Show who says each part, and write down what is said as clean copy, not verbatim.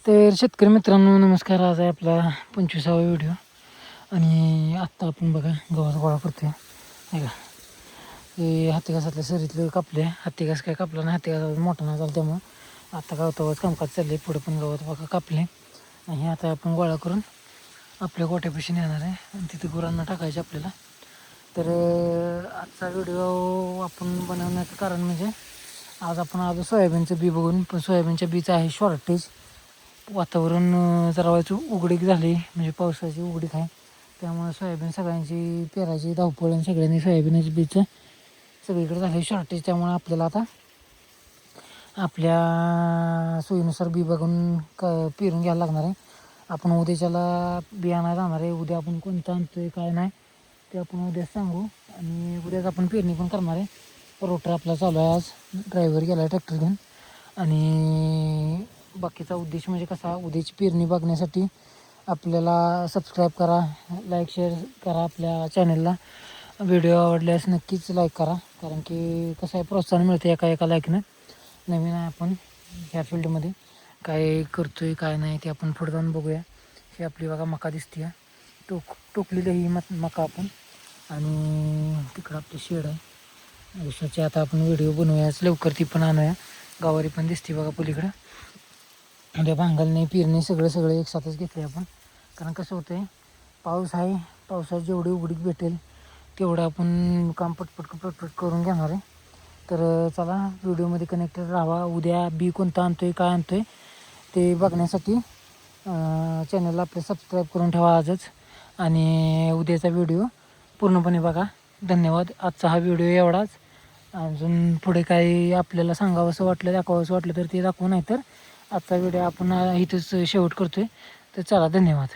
Speaker 1: तर शेतकरी मित्रांनो नमस्कार. आज आहे आपला 25वा व्हिडिओ आणि आत्ता आपण बघा गव्हाचा गोळा करतोय नाही का. हे हत्ती घासातल्या सरीतलं कापले. हत्ती घास काय कापला नाही, हत्ती घास मोठा नाही झाला त्यामुळं आता गवतावरच कामकाज चालले. पुढे पण गवत बघा कापले आणि आता आपण गोळा करून आपल्या गोट्यापाशी नेणार आहे आणि तिथे गुरांना टाकायचे आपल्याला. तर आजचा व्हिडिओ आपण बनवण्याचं कारण म्हणजे आज आपण आलो सोयाबीनचं बी बघून, पण सोयाबीनच्या बीचं आहे शॉर्टेज. वातावरण जरा व्हायचं उघडीक झाली म्हणजे पावसाची उघडीक आहे, त्यामुळे सोयाबीन सगळ्यांची पेरायची धावपळ आणि सगळ्यांनी सोयाबीनच्या बीचं सगळीकडे झाले शॉर्टेज. त्यामुळे आपल्याला आता आपल्या सोयीनुसार बी बघून पेरून घ्यायला लागणार आहे. आपण उद्याच्याला बी आणायला जाणार आहे. उद्या आपण कोणतं आणतोय काय नाही ते आपण उद्या सांगू आणि उद्याच आपण पेरणी पण करणार आहे. रोटर आपला चालू आहे. आज ड्रायव्हर गेला आहे ट्रॅक्टर घेऊन आणि बाकीचा उद्देश म्हणजे कसा, उद्याची पेरणी बघण्यासाठी आपल्याला सबस्क्राईब करा, लाईक शेअर करा आपल्या चॅनलला. व्हिडिओ आवडल्यास नक्कीच लाईक करा, कारण की कसं आहे प्रोत्साहन मिळते एका लाईकनं. नवीन आहे आपण ह्या फील्डमध्ये, काय करतो आहे काय नाही ते आपण पुढे जाऊन बघूया. ही आपली बघा मका दिसते आहे, टोकलेली ही मका आपण. आणि तिकडं आपली शेड आहे ऊसाची. आता आपण व्हिडिओ बनवूयाच लवकर, ती पण आणूया. गावारी पण दिसते बघा पलीकडं. उद्या भांगलणे पेरणी सगळं एकसाथच घेतलं आहे आपण, कारण कसं होतं आहे पाऊस आहे. पावसात जेवढी उघडीक भेटेल तेवढं आपण काम पटपट करून घेणार आहे. तर चला व्हिडिओमध्ये कनेक्टेड राहा. उद्या बी कोणता आणतो आहे काय आणतो आहे ते बघण्यासाठी चॅनलला आपले सबस्क्राईब करून ठेवा आजच, आणि उद्याचा व्हिडिओ पूर्णपणे बघा. धन्यवाद. आजचा हा व्हिडिओ एवढाच. अजून पुढे काही आपल्याला सांगावंसं वाटलं, दाखवावंसं वाटलं तर ते दाखवू, नाही तर आजचा व्हिडिओ आपण इथंच शेवट करतो आहे. तर चला धन्यवाद.